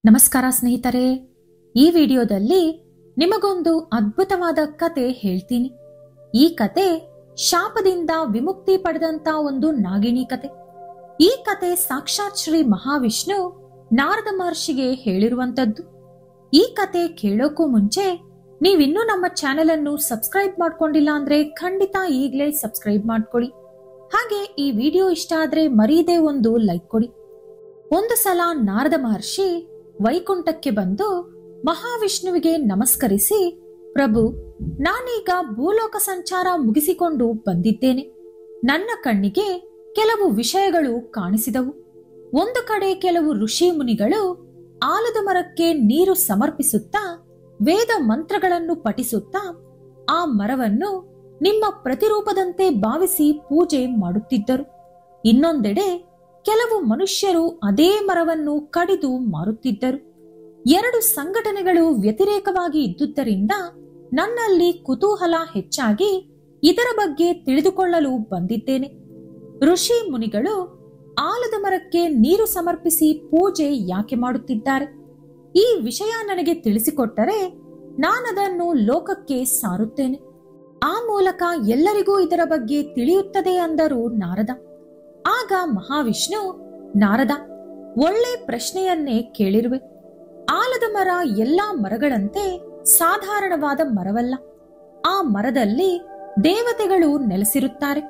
ನಮಸ್ಕಾರ ಸ್ನೇಹಿತರೆ, ಈ ವಿಡಿಯೋದಲ್ಲಿ ನಿಮಗೊಂದು ಅದ್ಭುತವಾದ ಕತೆ ಹೇಳ್ತೀನಿ. ಈ ಕತೆ ಶಾಪದಿಂದ ವಿಮುಕ್ತಿ ಪಡೆದಂತ ಒಂದು ನಾಗಿಣಿ ಕತೆ. ಈ ಕತೆ ಸಾಕ್ಷಾತ್ ಶ್ರೀ ಮಹಾವಿಷ್ಣು ನಾರದ ಮಹರ್ಷಿಗೆ ಹೇಳಿರುವಂತದ್ದು. ಈ ಕತೆ ಕೇಳೋಕ್ಕೂ ಮುಂಚೆ ನೀವಿನ್ನೂ ನಮ್ಮ ಚಾನೆಲ್ ಅನ್ನು ಸಬ್ಸ್ಕ್ರೈಬ್ ಮಾಡ್ಕೊಂಡಿಲ್ಲ ಅಂದ್ರೆ ಖಂಡಿತ ಈಗಲೇ ಸಬ್ಸ್ಕ್ರೈಬ್ ಮಾಡ್ಕೊಳ್ಳಿ. ಹಾಗೆ ಈ ವಿಡಿಯೋ ಇಷ್ಟ ಆದ್ರೆ ಮರೀದೆ ಒಂದು ಲೈಕ್ ಕೊಡಿ. ಒಂದು ಸಲ ನಾರದ ಮಹರ್ಷಿ ವೈಕುಂಠಕ್ಕೆ ಬಂದು ಮಹಾವಿಷ್ಣುವಿಗೆ ನಮಸ್ಕರಿಸಿ, ಪ್ರಭು, ನಾನೀಗ ಭೂಲೋಕ ಸಂಚಾರ ಮುಗಿಸಿಕೊಂಡು ಬಂದಿದ್ದೇನೆ. ನನ್ನ ಕಣ್ಣಿಗೆ ಕೆಲವು ವಿಷಯಗಳು ಕಾಣಿಸಿದವು. ಒಂದು ಕಡೆ ಕೆಲವು ಋಷಿ ಮುನಿಗಳು ಆಲದ ಮರಕ್ಕೆ ನೀರು ಸಮರ್ಪಿಸುತ್ತಾ ವೇದ ಮಂತ್ರಗಳನ್ನು ಪಠಿಸುತ್ತಾ ಆ ಮರವನ್ನು ನಿಮ್ಮ ಪ್ರತಿರೂಪದಂತೆ ಭಾವಿಸಿ ಪೂಜೆ ಮಾಡುತ್ತಿದ್ದರು. ಇನ್ನೊಂದೆಡೆ ಕೆಲವು ಮನುಷ್ಯರು ಅದೇ ಮರವನ್ನು ಕಡಿದು ಮಾರುತ್ತಿದ್ದರು. ಎರಡು ಸಂಘಟನೆಗಳು ವ್ಯತಿರೇಕವಾಗಿ ಇದ್ದುದರಿಂದ ನನ್ನಲ್ಲಿ ಕುತೂಹಲ ಹೆಚ್ಚಾಗಿ ಇದರ ಬಗ್ಗೆ ತಿಳಿದುಕೊಳ್ಳಲು ಬಂದಿದ್ದೇನೆ. ಋಷಿ ಮುನಿಗಳು ಆಲದ ಮರಕ್ಕೆ ನೀರು ಸಮರ್ಪಿಸಿ ಪೂಜೆ ಯಾಕೆ ಮಾಡುತ್ತಿದ್ದಾರೆ? ಈ ವಿಷಯ ನನಗೆ ತಿಳಿಸಿಕೊಟ್ಟರೆ ನಾನದನ್ನು ಲೋಕಕ್ಕೆ ಸಾರುತ್ತೇನೆ. ಆ ಮೂಲಕ ಎಲ್ಲರಿಗೂ ಇದರ ಬಗ್ಗೆ ತಿಳಿಯುತ್ತದೆ ಅಂದರು ನಾರದ. ಆಗ ಮಹಾವಿಷ್ಣು, ನಾರದ, ಒಳ್ಳೆ ಪ್ರಶ್ನೆಯನ್ನೇ ಕೇಳಿರುವೆ. ಆಲದ ಮರ ಎಲ್ಲಾ ಮರಗಳಂತೆ ಸಾಧಾರಣವಾದ ಮರವಲ್ಲ. ಆ ಮರದಲ್ಲಿ ದೇವತೆಗಳು ನೆಲೆಸಿರುತ್ತಾರೆ.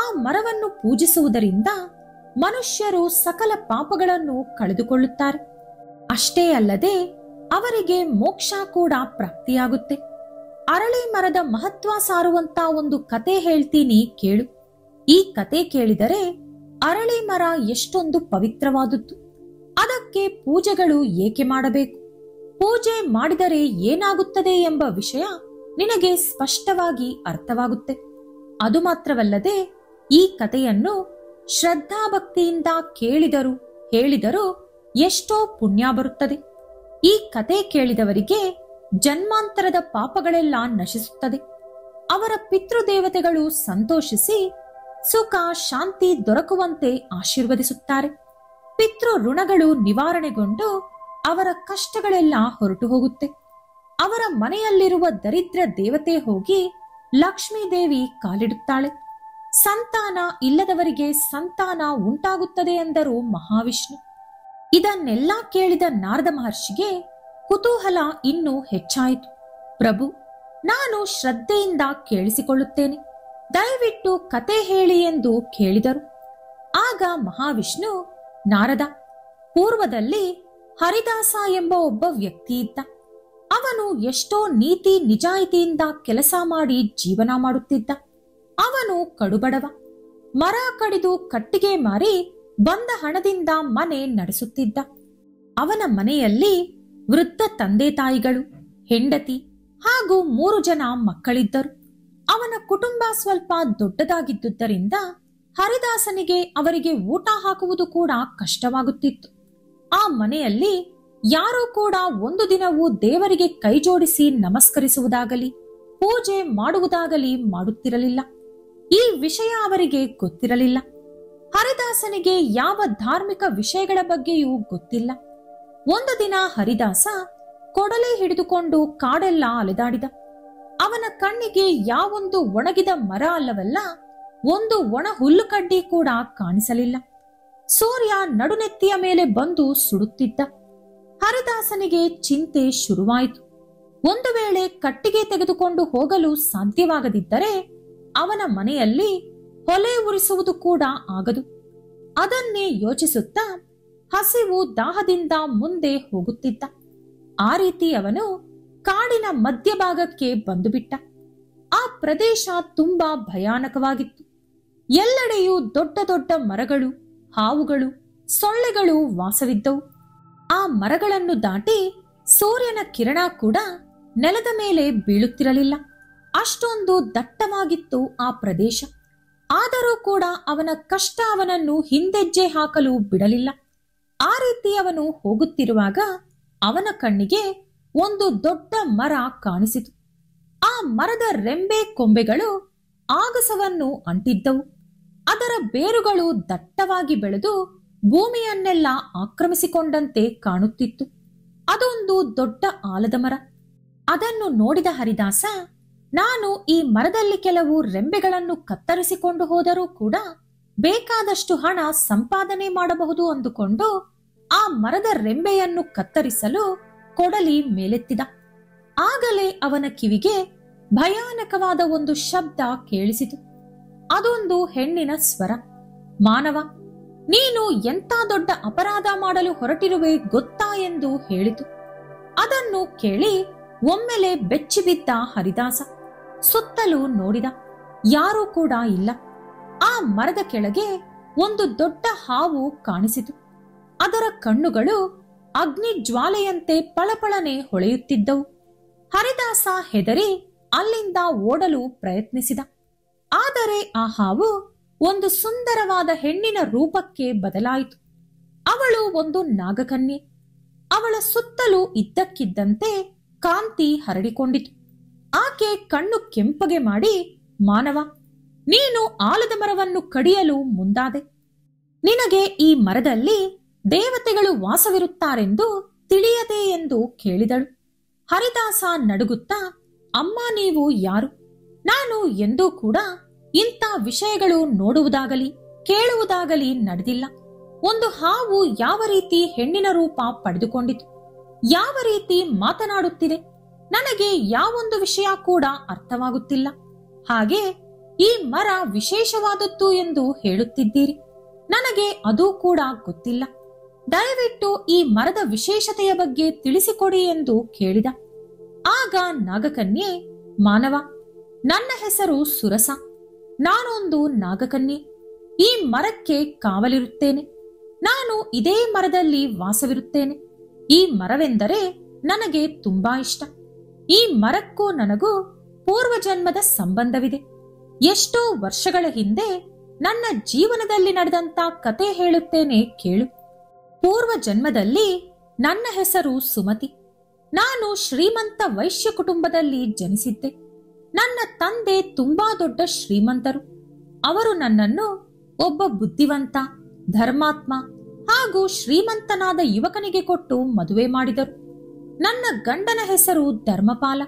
ಆ ಮರವನ್ನು ಪೂಜಿಸುವುದರಿಂದ ಮನುಷ್ಯರು ಸಕಲ ಪಾಪಗಳನ್ನು ಕಳೆದುಕೊಳ್ಳುತ್ತಾರೆ. ಅಷ್ಟೇ ಅಲ್ಲದೆ ಅವರಿಗೆ ಮೋಕ್ಷ ಕೂಡ ಪ್ರಾಪ್ತಿಯಾಗುತ್ತೆ. ಅರಳಿ ಮರದ ಮಹತ್ವ ಸಾರುವಂತ ಒಂದು ಕತೆ ಹೇಳ್ತೀನಿ, ಕೇಳು. ಈ ಕತೆ ಕೇಳಿದರೆ ಅರಳಿ ಮರ ಎಷ್ಟೊಂದು ಪವಿತ್ರವಾದದ್ದು, ಅದಕ್ಕೆ ಪೂಜೆಗಳು ಏಕೆ ಮಾಡಬೇಕು, ಪೂಜೆ ಮಾಡಿದರೆ ಏನಾಗುತ್ತದೆ ಎಂಬ ವಿಷಯ ನಿನಗೆ ಸ್ಪಷ್ಟವಾಗಿ ಅರ್ಥವಾಗುತ್ತೆ. ಅದು ಮಾತ್ರವಲ್ಲದೆ ಈ ಕಥೆಯನ್ನು ಶ್ರದ್ಧಾಭಕ್ತಿಯಿಂದ ಕೇಳಿದರೂ ಹೇಳಿದರೂ ಎಷ್ಟೋ ಪುಣ್ಯ ಬರುತ್ತದೆ. ಈ ಕತೆ ಕೇಳಿದವರಿಗೆ ಜನ್ಮಾಂತರದ ಪಾಪಗಳೆಲ್ಲ ನಶಿಸುತ್ತದೆ. ಅವರ ಪಿತೃದೇವತೆಗಳು ಸಂತೋಷಿಸಿ ಸುಖ ಶಾಂತಿ ದೊರಕುವಂತೆ ಆಶೀರ್ವದಿಸುತ್ತಾರೆ. ಪಿತೃ ಋಣಗಳು ನಿವಾರಣೆಗೊಂಡು ಅವರ ಕಷ್ಟಗಳೆಲ್ಲ ಹೊರಟು ಹೋಗುತ್ತೆ. ಅವರ ಮನೆಯಲ್ಲಿರುವ ದರಿದ್ರ ದೇವತೆ ಹೋಗಿ ಲಕ್ಷ್ಮೀ ದೇವಿ ಕಾಲಿಡುತ್ತಾಳೆ. ಸಂತಾನ ಇಲ್ಲದವರಿಗೆ ಸಂತಾನ ಉಂಟಾಗುತ್ತದೆ ಎಂದರು ಮಹಾವಿಷ್ಣು. ಇದನ್ನೆಲ್ಲ ಕೇಳಿದ ನಾರದ ಮಹರ್ಷಿಗೆ ಕುತೂಹಲ ಇನ್ನೂ ಹೆಚ್ಚಾಯಿತು. ಪ್ರಭು, ನಾನು ಶ್ರದ್ಧೆಯಿಂದ ಕೇಳಿಸಿಕೊಳ್ಳುತ್ತೇನೆ, ದಯವಿಟ್ಟು ಕತೆ ಹೇಳಿ ಎಂದು ಕೇಳಿದರು. ಆಗ ಮಹಾವಿಷ್ಣು, ನಾರದ, ಪೂರ್ವದಲ್ಲಿ ಹರಿದಾಸ ಎಂಬ ಒಬ್ಬ ವ್ಯಕ್ತಿ ಇದ್ದ. ಅವನು ಎಷ್ಟೋ ನೀತಿ ನಿಜಾಯಿತಿಯಿಂದ ಕೆಲಸ ಮಾಡಿ ಜೀವನ ಮಾಡುತ್ತಿದ್ದ. ಅವನು ಕಡುಬಡವ. ಮರ ಕಡಿದು ಕಟ್ಟಿಗೆ ಮಾರಿ ಬಂದ ಹಣದಿಂದ ಮನೆ ನಡೆಸುತ್ತಿದ್ದ. ಅವನ ಮನೆಯಲ್ಲಿ ವೃದ್ಧ ತಂದೆ ತಾಯಿಗಳು, ಹೆಂಡತಿ ಹಾಗೂ 3 ಜನ ಮಕ್ಕಳಿದ್ದರು. ಅವನ ಕುಟುಂಬ ಸ್ವಲ್ಪ ದೊಡ್ಡದಾಗಿದ್ದುದರಿಂದ ಹರಿದಾಸನಿಗೆ ಅವರಿಗೆ ಊಟ ಹಾಕುವುದು ಕೂಡ ಕಷ್ಟವಾಗುತ್ತಿತ್ತು. ಆ ಮನೆಯಲ್ಲಿ ಯಾರೂ ಕೂಡ ಒಂದು ದಿನವೂ ದೇವರಿಗೆ ಕೈಜೋಡಿಸಿ ನಮಸ್ಕರಿಸುವುದಾಗಲಿ ಪೂಜೆ ಮಾಡುವುದಾಗಲಿ ಮಾಡುತ್ತಿರಲಿಲ್ಲ. ಈ ವಿಷಯ ಅವರಿಗೆ ಗೊತ್ತಿರಲಿಲ್ಲ. ಹರಿದಾಸನಿಗೆ ಯಾವ ಧಾರ್ಮಿಕ ವಿಷಯಗಳ ಬಗ್ಗೆಯೂ ಗೊತ್ತಿಲ್ಲ. ಒಂದು ದಿನ ಹರಿದಾಸ ಕೊಡಲಿ ಹಿಡಿದುಕೊಂಡು ಕಾಡೆಲ್ಲ ಅಲೆದಾಡಿದ. ಅವನ ಕಣ್ಣಿಗೆ ಯಾವೊಂದು ಒಣಗಿದ ಮರ ಅಲ್ಲವಲ್ಲ, ಒಂದು ಒಣ ಹುಲ್ಲು ಕಡ್ಡಿ ಕೂಡ ಕಾಣಿಸಲಿಲ್ಲ. ಸೂರ್ಯ ನಡುನೆತ್ತಿಯ ಮೇಲೆ ಬಂದು ಸುಡುತ್ತಿದ್ದ. ಹರಿದಾಸನಿಗೆ ಚಿಂತೆ ಶುರುವಾಯಿತು. ಒಂದು ವೇಳೆ ಕಟ್ಟಿಗೆ ತೆಗೆದುಕೊಂಡು ಹೋಗಲು ಸಾಧ್ಯವಾಗದಿದ್ದರೆ ಅವನ ಮನೆಯಲ್ಲಿ ಹೊಲೆ ಉರಿಸುವುದು ಕೂಡ ಆಗದು. ಅದನ್ನೇ ಯೋಚಿಸುತ್ತಾ ಹಸಿವು ದಾಹದಿಂದ ಮುಂದೆ ಹೋಗುತ್ತಿದ್ದ. ಆ ರೀತಿ ಅವನು ಕಾಡಿನ ಮಧ್ಯಭಾಗಕ್ಕೆ ಬಂದುಬಿಟ್ಟ. ಆ ಪ್ರದೇಶ ತುಂಬಾ ಭಯಾನಕವಾಗಿತ್ತು. ಎಲ್ಲೆಡೆಯೂ ದೊಡ್ಡ ದೊಡ್ಡ ಮರಗಳು, ಹಾವುಗಳು, ಸೊಳ್ಳೆಗಳು ವಾಸವಿದ್ದವು. ಆ ಮರಗಳನ್ನು ದಾಟಿ ಸೂರ್ಯನ ಕಿರಣ ಕೂಡ ನೆಲದ ಮೇಲೆ ಬೀಳುತ್ತಿರಲಿಲ್ಲ. ಅಷ್ಟೊಂದು ದಟ್ಟವಾಗಿತ್ತು ಆ ಪ್ರದೇಶ. ಆದರೂ ಕೂಡ ಅವನ ಕಷ್ಟ ಅವನನ್ನು ಹಿಂದೆಜ್ಜೆ ಹಾಕಲು ಬಿಡಲಿಲ್ಲ. ಆ ರೀತಿ ಅವನು ಹೋಗುತ್ತಿರುವಾಗ ಅವನ ಕಣ್ಣಿಗೆ ಒಂದು ದೊಡ್ಡ ಮರ ಕಾಣಿಸಿತು. ಆ ಮರದ ರೆಂಬೆ ಕೊಂಬೆಗಳು ಆಗಸವನ್ನು ಅಂಟಿದ್ದವು. ಅದರ ಬೇರುಗಳು ದಟ್ಟವಾಗಿ ಬೆಳೆದು ಭೂಮಿಯನ್ನೆಲ್ಲ ಆಕ್ರಮಿಸಿಕೊಂಡಂತೆ ಕಾಣುತ್ತಿತ್ತು. ಅದೊಂದು ದೊಡ್ಡ ಆಲದ ಮರ. ಅದನ್ನು ನೋಡಿದ ಹರಿದಾಸ, ನಾನು ಈ ಮರದಲ್ಲಿ ಕೆಲವು ರೆಂಬೆಗಳನ್ನು ಕತ್ತರಿಸಿಕೊಂಡು ಹೋದರೂ ಕೂಡ ಬೇಕಾದಷ್ಟು ಹಣ ಸಂಪಾದನೆ ಮಾಡಬಹುದು ಅಂದುಕೊಂಡು ಆ ಮರದ ರೆಂಬೆಯನ್ನು ಕತ್ತರಿಸಲು ಕೊಡಲಿ ಮೇಲೆತ್ತಿದ. ಆಗಲೇ ಅವನ ಕಿವಿಗೆ ಭಯಾನಕವಾದ ಒಂದು ಶಬ್ದ ಕೇಳಿಸಿತು. ಅದೊಂದು ಹೆಣ್ಣಿನ ಸ್ವರ. ಮಾನವ, ನೀನು ಎಂಥ ದೊಡ್ಡ ಅಪರಾಧ ಮಾಡಲು ಹೊರಟಿರುವೆ ಗೊತ್ತಾ ಎಂದು ಹೇಳಿತು. ಅದನ್ನು ಕೇಳಿ ಒಮ್ಮೆಲೆ ಬೆಚ್ಚಿಬಿದ್ದ ಹರಿದಾಸ ಸುತ್ತಲೂ ನೋಡಿದ. ಯಾರೂ ಕೂಡ ಇಲ್ಲ. ಆ ಮರದ ಕೆಳಗೆ ಒಂದು ದೊಡ್ಡ ಹಾವು ಕಾಣಿಸಿತು. ಅದರ ಕಣ್ಣುಗಳು ಅಗ್ನಿ ಜ್ವಾಲೆಯಂತೆ ಪಳಪಳನೆ ಹೊಳೆಯುತ್ತಿದ್ದವು. ಹರಿದಾಸ ಹೆದರಿ ಅಲ್ಲಿಂದ ಓಡಲು ಪ್ರಯತ್ನಿಸಿದ. ಆದರೆ ಆ ಹಾವು ಒಂದು ಸುಂದರವಾದ ಹೆಣ್ಣಿನ ರೂಪಕ್ಕೆ ಬದಲಾಯಿತು. ಅವಳು ಒಂದು ನಾಗಕನ್ಯೆ. ಅವಳ ಸುತ್ತಲೂ ಇದ್ದಕ್ಕಿದ್ದಂತೆ ಕಾಂತಿ ಹರಡಿಕೊಂಡಿತು. ಆಕೆ ಕಣ್ಣು ಕೆಂಪಗೆ ಮಾಡಿ, ಮಾನವ, ನೀನು ಆಲದ ಮರವನ್ನು ಕಡಿಯಲು ಮುಂದಾದೆ. ನಿನಗೆ ಈ ಮರದಲ್ಲಿ ದೇವತೆಗಳು ವಾಸವಿರುತ್ತಾರೆಂದು ತಿಳಿಯದೆ ಎಂದು ಕೇಳಿದಳು. ಹರಿದಾಸ ನಡುಗುತ್ತಾ, ಅಮ್ಮ, ನೀವು ಯಾರು? ನಾನು ಎಂದೂ ಕೂಡ ಇಂಥ ವಿಷಯಗಳು ನೋಡುವುದಾಗಲಿ ಕೇಳುವುದಾಗಲಿ ನಡೆದಿಲ್ಲ. ಒಂದು ಹಾವು ಯಾವ ರೀತಿ ಹೆಣ್ಣಿನ ರೂಪ ಪಡೆದುಕೊಂಡಿತು, ಯಾವ ರೀತಿ ಮಾತನಾಡುತ್ತಿದೆ, ನನಗೆ ಯಾವೊಂದು ವಿಷಯ ಕೂಡ ಅರ್ಥವಾಗುತ್ತಿಲ್ಲ. ಹಾಗೆ ಈ ಮರ ವಿಶೇಷವಾದದ್ದು ಎಂದು ಹೇಳುತ್ತಿದ್ದೀರಿ. ನನಗೆ ಅದೂ ಕೂಡ ಗೊತ್ತಿಲ್ಲ. ದಯವಿಟ್ಟು ಈ ಮರದ ವಿಶೇಷತೆಯ ಬಗ್ಗೆ ತಿಳಿಸಿಕೊಡಿ ಎಂದು ಕೇಳಿದ. ಆಗ ನಾಗಕನ್ಯೆ, ಮಾನವ, ನನ್ನ ಹೆಸರು ಸುರಸ. ನಾನೊಂದು ನಾಗಕನ್ಯೆ. ಈ ಮರಕ್ಕೆ ಕಾವಲಿರುತ್ತೇನೆ. ನಾನು ಇದೇ ಮರದಲ್ಲಿ ವಾಸವಿರುತ್ತೇನೆ. ಈ ಮರವೆಂದರೆ ನನಗೆ ತುಂಬಾ ಇಷ್ಟ. ಈ ಮರಕ್ಕೂ ನನಗೂ ಪೂರ್ವಜನ್ಮದ ಸಂಬಂಧವಿದೆ. ಎಷ್ಟೋ ವರ್ಷಗಳ ಹಿಂದೆ ನನ್ನ ಜೀವನದಲ್ಲಿ ನಡೆದಂತ ಕತೆ ಹೇಳುತ್ತೇನೆ ಕೇಳು. ಪೂರ್ವ ಜನ್ಮದಲ್ಲಿ ನನ್ನ ಹೆಸರು ಸುಮತಿ. ನಾನು ಶ್ರೀಮಂತ ವೈಶ್ಯ ಕುಟುಂಬದಲ್ಲಿ ಜನಿಸಿದ್ದೆ. ನನ್ನ ತಂದೆ ತುಂಬಾ ದೊಡ್ಡ ಶ್ರೀಮಂತರು. ಅವರು ನನ್ನನ್ನು ಒಬ್ಬ ಬುದ್ಧಿವಂತ, ಧರ್ಮಾತ್ಮ ಹಾಗೂ ಶ್ರೀಮಂತನಾದ ಯುವಕನಿಗೆ ಕೊಟ್ಟು ಮದುವೆ ಮಾಡಿದರು. ನನ್ನ ಗಂಡನ ಹೆಸರು ಧರ್ಮಪಾಲ.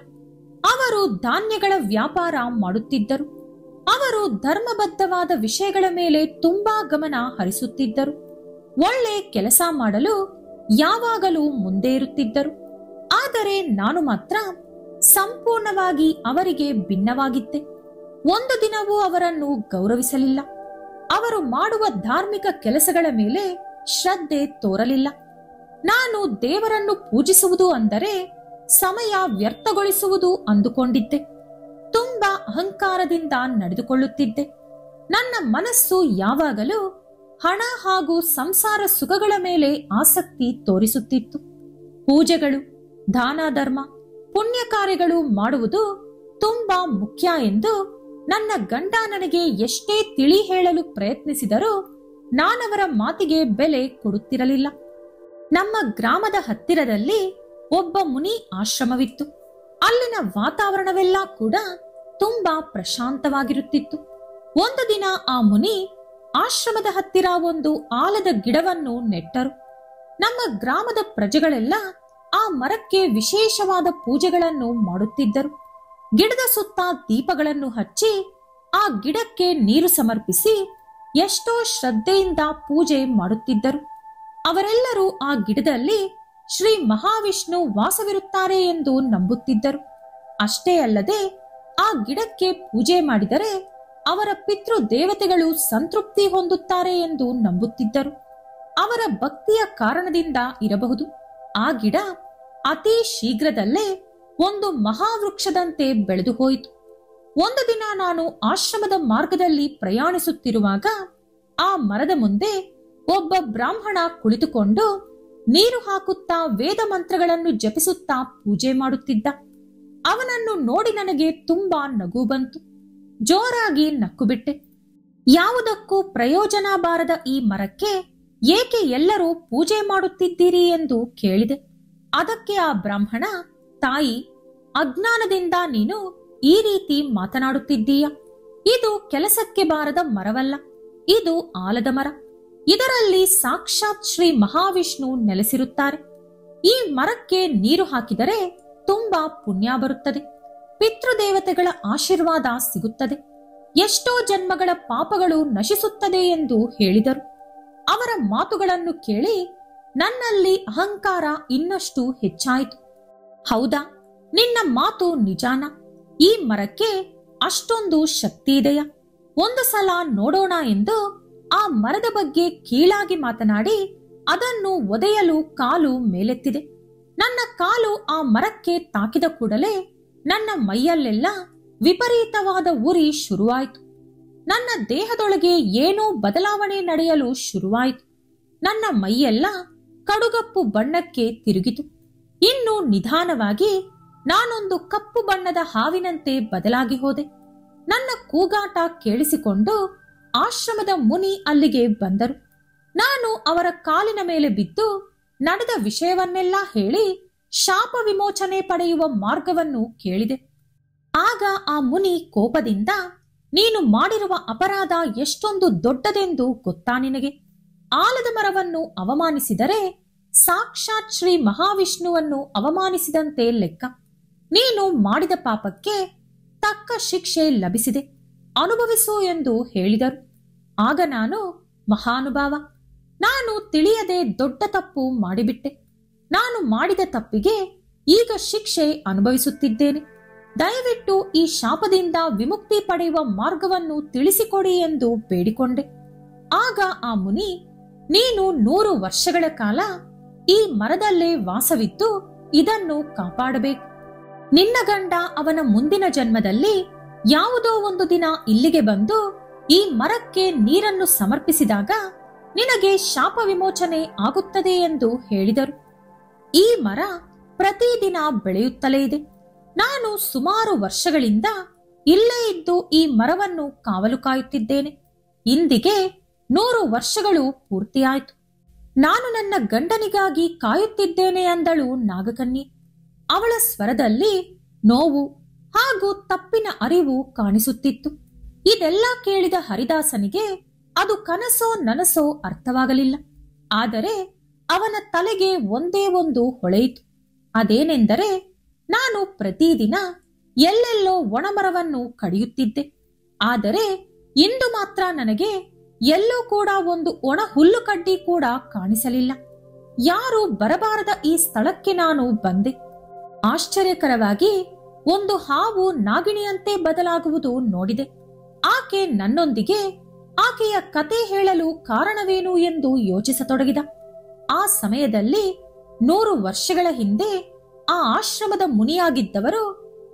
ಅವರು ಧಾನ್ಯಗಳ ವ್ಯಾಪಾರ ಮಾಡುತ್ತಿದ್ದರು. ಅವರು ಧರ್ಮಬದ್ಧವಾದ ವಿಷಯಗಳ ಮೇಲೆ ತುಂಬಾ ಗಮನ ಹರಿಸುತ್ತಿದ್ದರು. ಒಳ್ಳೆ ಕೆಲಸ ಮಾಡಲು ಯಾವಾಗಲೂ ಮುಂದೆ ಇರುತ್ತಿದ್ದರು. ಆದರೆ ನಾನು ಮಾತ್ರ ಸಂಪೂರ್ಣವಾಗಿ ಅವರಿಗೆ ಭಿನ್ನವಾಗಿದ್ದೆ. ಒಂದು ದಿನವೂ ಅವರನ್ನು ಗೌರವಿಸಲಿಲ್ಲ. ಅವರು ಮಾಡುವ ಧಾರ್ಮಿಕ ಕೆಲಸಗಳ ಮೇಲೆ ಶ್ರದ್ಧೆ ತೋರಲಿಲ್ಲ. ನಾನು ದೇವರನ್ನು ಪೂಜಿಸುವುದು ಅಂದರೆ ಸಮಯ ವ್ಯರ್ಥಗೊಳಿಸುವುದು ಅಂದುಕೊಂಡಿದ್ದೆ. ತುಂಬಾ ಅಹಂಕಾರದಿಂದ ನಡೆದುಕೊಳ್ಳುತ್ತಿದ್ದೆ. ನನ್ನ ಮನಸ್ಸು ಯಾವಾಗಲೂ ಹಣ ಹಾಗೂ ಸಂಸಾರ ಸುಖಗಳ ಮೇಲೆ ಆಸಕ್ತಿ ತೋರಿಸುತ್ತಿತ್ತು. ಪೂಜೆಗಳು, ದಾನ ಧರ್ಮ, ಪುಣ್ಯ ಕಾರ್ಯಗಳು ಮಾಡುವುದು ತುಂಬಾ ಮುಖ್ಯ ಎಂದು ನನ್ನ ಗಂಡ ನನಗೆ ಎಷ್ಟೇ ತಿಳಿ ಹೇಳಲು ಪ್ರಯತ್ನಿಸಿದರೂ ನಾನವರ ಮಾತಿಗೆ ಬೆಲೆ ಕೊಡುತ್ತಿರಲಿಲ್ಲ. ನಮ್ಮ ಗ್ರಾಮದ ಹತ್ತಿರದಲ್ಲಿ ಒಬ್ಬ ಮುನಿ ಆಶ್ರಮವಿತ್ತು. ಅಲ್ಲಿನ ವಾತಾವರಣವೆಲ್ಲ ಕೂಡ ತುಂಬಾ ಪ್ರಶಾಂತವಾಗಿರುತ್ತಿತ್ತು. ಒಂದು ದಿನ ಆ ಮುನಿ ಆಶ್ರಮದ ಹತ್ತಿರ ಒಂದು ಆಲದ ಗಿಡವನ್ನು ನೆಟ್ಟರು. ನಮ್ಮ ಗ್ರಾಮದ ಪ್ರಜೆಗಳೆಲ್ಲ ಆ ಮರಕ್ಕೆ ವಿಶೇಷವಾದ ಪೂಜೆಗಳನ್ನು ಮಾಡುತ್ತಿದ್ದರು. ಗಿಡದ ಸುತ್ತ ದೀಪಗಳನ್ನು ಹಚ್ಚಿ ಆ ಗಿಡಕ್ಕೆ ನೀರು ಸಮರ್ಪಿಸಿ ಎಷ್ಟೋ ಶ್ರದ್ಧೆಯಿಂದ ಪೂಜೆ ಮಾಡುತ್ತಿದ್ದರು. ಅವರೆಲ್ಲರೂ ಆ ಗಿಡದಲ್ಲಿ ಶ್ರೀ ಮಹಾವಿಷ್ಣು ವಾಸವಿರುತ್ತಾರೆ ಎಂದು ನಂಬುತ್ತಿದ್ದರು. ಅಷ್ಟೇ ಅಲ್ಲದೆ ಆ ಗಿಡಕ್ಕೆ ಪೂಜೆ ಮಾಡಿದರೆ ಅವರ ಪಿತೃ ದೇವತೆಗಳು ಸಂತೃಪ್ತಿ ಹೊಂದುತ್ತಾರೆ ಎಂದು ನಂಬುತ್ತಿದ್ದರು. ಅವರ ಭಕ್ತಿಯ ಕಾರಣದಿಂದ ಇರಬಹುದು, ಆ ಗಿಡ ಅತಿ ಶೀಘ್ರದಲ್ಲೇ ಒಂದು ಮಹಾವೃಕ್ಷದಂತೆ ಬೆಳೆದು ಹೋಯಿತು. ಒಂದು ದಿನ ನಾನು ಆಶ್ರಮದ ಮಾರ್ಗದಲ್ಲಿ ಪ್ರಯಾಣಿಸುತ್ತಿರುವಾಗ ಆ ಮರದ ಮುಂದೆ ಒಬ್ಬ ಬ್ರಾಹ್ಮಣ ಕುಳಿತುಕೊಂಡು ನೀರು ಹಾಕುತ್ತಾ ವೇದ ಮಂತ್ರಗಳನ್ನು ಜಪಿಸುತ್ತಾ ಪೂಜೆ ಮಾಡುತ್ತಿದ್ದ. ಅವನನ್ನು ನೋಡಿ ನನಗೆ ತುಂಬಾ ನಗು ಬಂತು. ಜೋರಾಗಿ ನಕ್ಕುಬಿಟ್ಟೆ. ಯಾವುದಕ್ಕೂ ಪ್ರಯೋಜನ ಬಾರದ ಈ ಮರಕ್ಕೆ ಏಕೆ ಎಲ್ಲರೂ ಪೂಜೆ ಮಾಡುತ್ತಿದ್ದೀರಿ ಎಂದು ಕೇಳಿದೆ. ಅದಕ್ಕೆ ಆ ಬ್ರಾಹ್ಮಣ, ತಾಯಿ, ಅಜ್ಞಾನದಿಂದ ನೀನು ಈ ರೀತಿ ಮಾತನಾಡುತ್ತಿದ್ದೀಯ. ಇದು ಕೆಲಸಕ್ಕೆ ಬಾರದ ಮರವಲ್ಲ, ಇದು ಆಲದ ಮರ. ಇದರಲ್ಲಿ ಸಾಕ್ಷಾತ್ ಶ್ರೀ ಮಹಾವಿಷ್ಣು ನೆಲೆಸಿರುತ್ತಾರೆ. ಈ ಮರಕ್ಕೆ ನೀರು ಹಾಕಿದರೆ ತುಂಬಾ ಪುಣ್ಯ ಬರುತ್ತದೆ, ಪಿತೃದೇವತೆಗಳ ಆಶೀರ್ವಾದ ಸಿಗುತ್ತದೆ, ಎಷ್ಟೋ ಜನ್ಮಗಳ ಪಾಪಗಳು ನಶಿಸುತ್ತದೆ ಎಂದು ಹೇಳಿದರು. ಅವರ ಮಾತುಗಳನ್ನು ಕೇಳಿ ನನ್ನಲ್ಲಿ ಅಹಂಕಾರ ಇನ್ನಷ್ಟು ಹೆಚ್ಚಾಯಿತು. ಹೌದಾ, ನಿನ್ನ ಮಾತು ನಿಜಾನ? ಈ ಮರಕ್ಕೆ ಅಷ್ಟೊಂದು ಶಕ್ತಿ ಇದೆಯಾ? ಒಂದು ಸಲ ನೋಡೋಣ ಎಂದು ಆ ಮರದ ಬಗ್ಗೆ ಕೀಳಾಗಿ ಮಾತನಾಡಿ ಅದನ್ನು ಒದೆಯಲು ಕಾಲು ಮೇಲೆತ್ತಿದೆ. ನನ್ನ ಕಾಲು ಆ ಮರಕ್ಕೆ ತಾಕಿದ ಕೂಡಲೇ ನನ್ನ ಮೈಯಲ್ಲೆಲ್ಲ ವಿಪರೀತವಾದ ಉರಿ ಶುರುವಾಯಿತು. ನನ್ನ ದೇಹದೊಳಗೆ ಏನೋ ಬದಲಾವಣೆ ನಡೆಯಲು ಶುರುವಾಯಿತು. ನನ್ನ ಮೈಯೆಲ್ಲ ಕಡುಗಪ್ಪು ಬಣ್ಣಕ್ಕೆ ತಿರುಗಿತು. ಇನ್ನು ನಿಧಾನವಾಗಿ ನಾನೊಂದು ಕಪ್ಪು ಬಣ್ಣದ ಹಾವಿನಂತೆ ಬದಲಾಗಿ ಹೋದೆ. ನನ್ನ ಕೂಗಾಟ ಕೇಳಿಸಿಕೊಂಡು ಆಶ್ರಮದ ಮುನಿ ಅಲ್ಲಿಗೆ ಬಂದರು. ನಾನು ಅವರ ಕಾಲಿನ ಮೇಲೆ ಬಿದ್ದು ನಡೆದ ವಿಷಯವನ್ನೆಲ್ಲ ಹೇಳಿ ಶಾಪ ವಿಮೋಚನೆ ಪಡೆಯುವ ಮಾರ್ಗವನ್ನು ಕೇಳಿದೆ. ಆಗ ಆ ಮುನಿ ಕೋಪದಿಂದ, ನೀನು ಮಾಡಿರುವ ಅಪರಾಧ ಎಷ್ಟೊಂದು ದೊಡ್ಡದೆಂದು ಗೊತ್ತಾ ನಿನಗೆ? ಆಲದ ಮರವನ್ನು ಅವಮಾನಿಸಿದರೆ ಸಾಕ್ಷಾತ್ ಶ್ರೀ ಮಹಾವಿಷ್ಣುವನ್ನು ಅವಮಾನಿಸಿದಂತೆ ಲೆಕ್ಕ. ನೀನು ಮಾಡಿದ ಪಾಪಕ್ಕೆ ತಕ್ಕ ಶಿಕ್ಷೆ ಲಭಿಸಿದೆ, ಅನುಭವಿಸು ಎಂದು ಹೇಳಿದರು. ಆಗ ನಾನು, ಮಹಾನುಭಾವ, ನಾನು ತಿಳಿಯದೆ ದೊಡ್ಡ ತಪ್ಪು ಮಾಡಿಬಿಟ್ಟೆ. ನಾನು ಮಾಡಿದ ತಪ್ಪಿಗೆ ಈಗ ಶಿಕ್ಷೆ ಅನುಭವಿಸುತ್ತಿದ್ದೇನೆ. ದಯವಿಟ್ಟು ಈ ಶಾಪದಿಂದ ವಿಮುಕ್ತಿ ಪಡೆಯುವ ಮಾರ್ಗವನ್ನು ತಿಳಿಸಿಕೊಡಿ ಎಂದು ಬೇಡಿಕೊಂಡೆ. ಆಗ ಆ ಮುನಿ, ನೀನು 100 ವರ್ಷಗಳ ಕಾಲ ಈ ಮರದಲ್ಲೇ ವಾಸವಿದ್ದು ಇದನ್ನು ಕಾಪಾಡಬೇಕು. ನಿನ್ನ ಗಂಡ ಅವನ ಮುಂದಿನ ಜನ್ಮದಲ್ಲಿ ಯಾವುದೋ ಒಂದು ದಿನ ಇಲ್ಲಿಗೆ ಬಂದು ಈ ಮರಕ್ಕೆ ನೀರನ್ನು ಸಮರ್ಪಿಸಿದಾಗ ನಿನಗೆ ಶಾಪ ವಿಮೋಚನೆ ಆಗುತ್ತದೆ ಎಂದು ಹೇಳಿದರು. ಈ ಮರ ಪ್ರತಿದಿನ ಬೆಳೆಯುತ್ತಲೇ ಇದೆ. ನಾನು ಸುಮಾರು ವರ್ಷಗಳಿಂದ ಇಲ್ಲೇ ಇದ್ದು ಈ ಮರವನ್ನು ಕಾವಲು ಕಾಯುತ್ತಿದ್ದೇನೆ. ಇಂದಿಗೆ 100 ವರ್ಷಗಳು ಪೂರ್ತಿಯಾಯಿತು. ನಾನು ನನ್ನ ಗಂಡನಿಗಾಗಿ ಕಾಯುತ್ತಿದ್ದೇನೆ ಅಂದಳು ನಾಗಕನ್ಯೆ. ಅವಳ ಸ್ವರದಲ್ಲಿ ನೋವು ಹಾಗೂ ತಪ್ಪಿನ ಅರಿವು ಕಾಣಿಸುತ್ತಿತ್ತು. ಇದೆಲ್ಲ ಕೇಳಿದ ಹರಿದಾಸನಿಗೆ ಅದು ಕನಸೋ ನನಸೋ ಅರ್ಥವಾಗಲಿಲ್ಲ. ಆದರೆ ಅವನ ತಲೆಗೆ ಒಂದೇ ಒಂದು ಹೊಳೆಯಿತು. ಅದೇನೆಂದರೆ, ನಾನು ಪ್ರತಿದಿನ ಎಲ್ಲೆಲ್ಲೋ ಒಣಮರವನ್ನು ಕಡಿಯುತ್ತಿದ್ದೆ. ಆದರೆ ಇಂದು ಮಾತ್ರ ನನಗೆ ಎಲ್ಲೂ ಕೂಡ ಒಂದು ಒಣ ಹುಲ್ಲು ಕಡ್ಡಿ ಕೂಡ ಕಾಣಿಸಲಿಲ್ಲ. ಯಾರು ಬರಬಾರದ ಈ ಸ್ಥಳಕ್ಕೆ ನಾನು ಬಂದೆ. ಆಶ್ಚರ್ಯಕರವಾಗಿ ಒಂದು ಹಾವು ನಾಗಿಣಿಯಂತೆ ಬದಲಾಗುವುದು ನೋಡಿದೆ. ಆಕೆ ನನ್ನೊಂದಿಗೆ ಆಕೆಯ ಕತೆ ಹೇಳಲು ಕಾರಣವೇನು ಎಂದು ಯೋಚಿಸತೊಡಗಿದ. ಆ ಸಮಯದಲ್ಲಿ 100 ವರ್ಷಗಳ ಹಿಂದೆ ಆ ಆಶ್ರಮದ ಮುನಿಯಾಗಿದ್ದವರು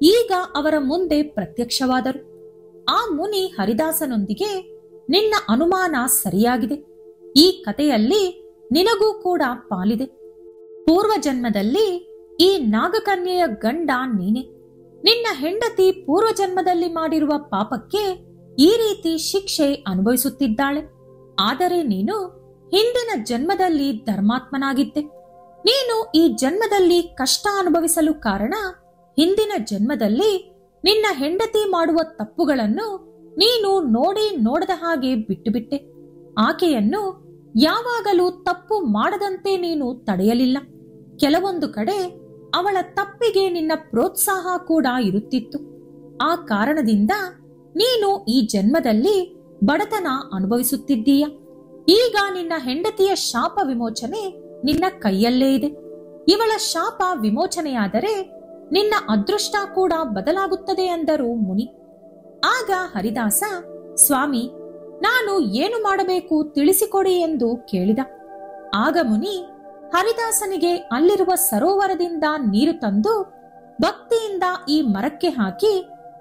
ಈಗ ಅವರ ಮುಂದೆ ಪ್ರತ್ಯಕ್ಷವಾದರು. ಆ ಮುನಿ ಹರಿದಾಸನೊಂದಿಗೆ, ನಿನ್ನ ಅನುಮಾನ ಸರಿಯಾಗಿದೆ. ಈ ಕಥೆಯಲ್ಲಿ ನಿನಗೂ ಕೂಡ ಪಾಲಿದೆ. ಪೂರ್ವ ಜನ್ಮದಲ್ಲಿ ಈ ನಾಗಕನ್ಯೆಯ ಗಂಡ ನೀನೆ. ನಿನ್ನ ಹೆಂಡತಿ ಪೂರ್ವ ಜನ್ಮದಲ್ಲಿ ಮಾಡಿರುವ ಪಾಪಕ್ಕೆ ಈ ರೀತಿ ಶಿಕ್ಷೆ ಅನುಭವಿಸುತ್ತಿದ್ದಾಳೆ. ಆದರೆ ನೀನು ಹಿಂದಿನ ಜನ್ಮದಲ್ಲಿ ಧರ್ಮಾತ್ಮನಾಗಿದ್ದೆ. ನೀನು ಈ ಜನ್ಮದಲ್ಲಿ ಕಷ್ಟ ಅನುಭವಿಸಲು ಕಾರಣ ಹಿಂದಿನ ಜನ್ಮದಲ್ಲಿ ನಿನ್ನ ಹೆಂಡತಿ ಮಾಡುವ ತಪ್ಪುಗಳನ್ನು ನೀನು ನೋಡಿ ನೋಡದ ಹಾಗೆ ಬಿಟ್ಟುಬಿಟ್ಟೆ. ಆಕೆಯನ್ನು ಯಾವಾಗಲೂ ತಪ್ಪು ಮಾಡದಂತೆ ನೀನು ತಡೆಯಲಿಲ್ಲ. ಕೆಲವೊಂದು ಕಡೆ ಅವಳ ತಪ್ಪಿಗೆ ನಿನ್ನ ಪ್ರೋತ್ಸಾಹ ಕೂಡ ಇರುತ್ತಿತ್ತು. ಆ ಕಾರಣದಿಂದ ನೀನು ಈ ಜನ್ಮದಲ್ಲಿ ಬಡತನ ಅನುಭವಿಸುತ್ತಿದ್ದೀಯ. ಈಗ ನಿನ್ನ ಹೆಂಡತಿಯ ಶಾಪ ವಿಮೋಚನೆ ನಿನ್ನ ಕೈಯಲ್ಲೇ ಇದೆ. ಇವಳ ಶಾಪ ವಿಮೋಚನೆಯಾದರೆ ನಿನ್ನ ಅದೃಷ್ಟ ಕೂಡ ಬದಲಾಗುತ್ತದೆ ಎಂದರು ಮುನಿ. ಆಗ ಹರಿದಾಸ, ಸ್ವಾಮಿ, ನಾನು ಏನು ಮಾಡಬೇಕು ತಿಳಿಸಿಕೊಡಿ ಎಂದು ಕೇಳಿದ. ಆಗ ಮುನಿ ಹರಿದಾಸನಿಗೆ ಅಲ್ಲಿರುವ ಸರೋವರದಿಂದ ನೀರು ತಂದು ಭಕ್ತಿಯಿಂದ ಈ ಮರಕ್ಕೆ ಹಾಕಿ,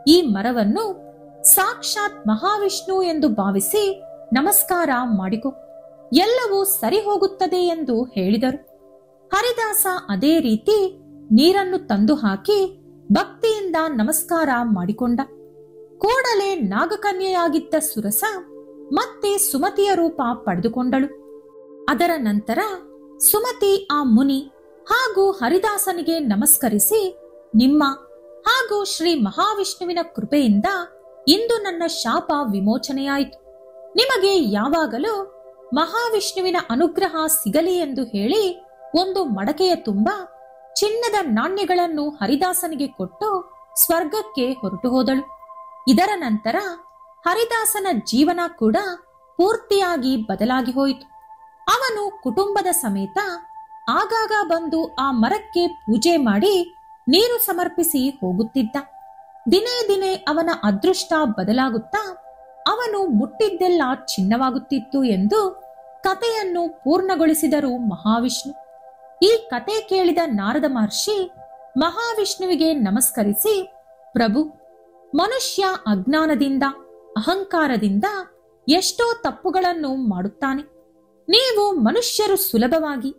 ಈ ಮರವನ್ನು ಸಾಕ್ಷಾತ್ ಮಹಾವಿಷ್ಣು ಎಂದು ಭಾವಿಸಿ ನಮಸ್ಕಾರ ಮಾಡಿಕೊ, ಎಲ್ಲವೂ ಸರಿ ಹೋಗುತ್ತದೆ ಎಂದು ಹೇಳಿದರು. ಹರಿದಾಸ ಅದೇ ರೀತಿ ನೀರನ್ನು ತಂದು ಹಾಕಿ ಭಕ್ತಿಯಿಂದ ನಮಸ್ಕಾರ ಮಾಡಿಕೊಂಡ. ಕೂಡಲೇ ನಾಗಕನ್ಯೆಯಾಗಿದ್ದ ಸುರಸ ಮತ್ತೆ ಸುಮತಿಯ ರೂಪ ಪಡೆದುಕೊಂಡಳು. ಅದರ ನಂತರ ಸುಮತಿ ಆ ಮುನಿ ಹಾಗೂ ಹರಿದಾಸನಿಗೆ ನಮಸ್ಕರಿಸಿ, ನಿಮ್ಮ ಹಾಗೂ ಶ್ರೀ ಮಹಾವಿಷ್ಣುವಿನ ಕೃಪೆಯಿಂದ ಇಂದು ನನ್ನ ಶಾಪ ವಿಮೋಚನೆಯಾಯಿತು. ನಿಮಗೆ ಯಾವಾಗಲೂ ಮಹಾವಿಷ್ಣುವಿನ ಅನುಗ್ರಹ ಸಿಗಲಿ ಎಂದು ಹೇಳಿ ಒಂದು ಮಡಕೆಯ ತುಂಬ ಚಿನ್ನದ ನಾಣ್ಯಗಳನ್ನು ಹರಿದಾಸನಿಗೆ ಕೊಟ್ಟು ಸ್ವರ್ಗಕ್ಕೆ ಹೊರಟು ಹೋದಳು. ಇದರ ನಂತರ ಹರಿದಾಸನ ಜೀವನ ಕೂಡ ಪೂರ್ತಿಯಾಗಿ ಬದಲಾಗಿ ಹೋಯಿತು. ಅವನು ಕುಟುಂಬದ ಸಮೇತ ಆಗಾಗ ಬಂದು ಆ ಮರಕ್ಕೆ ಪೂಜೆ ಮಾಡಿ ನೀರು ಸಮರ್ಪಿಸಿ ಹೋಗುತ್ತಿದ್ದ. ದಿನೇ ದಿನೇ ಅವನ ಅದೃಷ್ಟ ಬದಲಾಗುತ್ತಾ ಅವನು ಮುಟ್ಟಿದ್ದೆಲ್ಲ ಚಿನ್ನವಾಗುತ್ತಿತ್ತು ಎಂದು ಕಥೆಯನ್ನು ಪೂರ್ಣಗೊಳಿಸಿದರು ಮಹಾವಿಷ್ಣು. ಈ ಕತೆ ಕೇಳಿದ ನಾರದ ಮಹರ್ಷಿ ಮಹಾವಿಷ್ಣುವಿಗೆ ನಮಸ್ಕರಿಸಿ, ಪ್ರಭು, ಮನುಷ್ಯ ಅಜ್ಞಾನದಿಂದ ಅಹಂಕಾರದಿಂದ ಎಷ್ಟೋ ತಪ್ಪುಗಳನ್ನು ಮಾಡುತ್ತಾನೆ. ನೀವು ಮನುಷ್ಯರು ಸುಲಭವಾಗಿ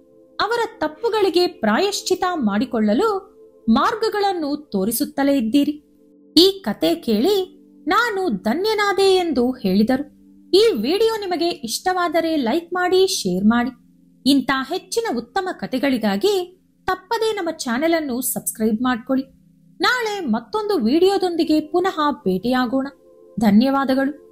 ಅವರ ತಪ್ಪುಗಳಿಗೆ ಪ್ರಾಯಶ್ಚಿತ ಮಾಡಿಕೊಳ್ಳಲು ಮಾರ್ಗಗಳನ್ನು ತೋರಿಸುತ್ತಲೇ ಇದ್ದೀರಿ. ಈ ಕತೆ ಕೇಳಿ ನಾನು ಧನ್ಯನಾದೆ ಎಂದು ಹೇಳಿದರು. ಈ ವಿಡಿಯೋ ನಿಮಗೆ ಇಷ್ಟವಾದರೆ ಲೈಕ್ ಮಾಡಿ, ಶೇರ್ ಮಾಡಿ. ಇಂಥ ಹೆಚ್ಚಿನ ಉತ್ತಮ ಕಥೆಗಳಿಗಾಗಿ ತಪ್ಪದೇ ನಮ್ಮ ಚಾನೆಲ್ ಅನ್ನು ಸಬ್ಸ್ಕ್ರೈಬ್ ಮಾಡ್ಕೊಳ್ಳಿ. ನಾಳೆ ಮತ್ತೊಂದು ವಿಡಿಯೋದೊಂದಿಗೆ ಪುನಃ ಭೇಟಿಯಾಗೋಣ. ಧನ್ಯವಾದಗಳು.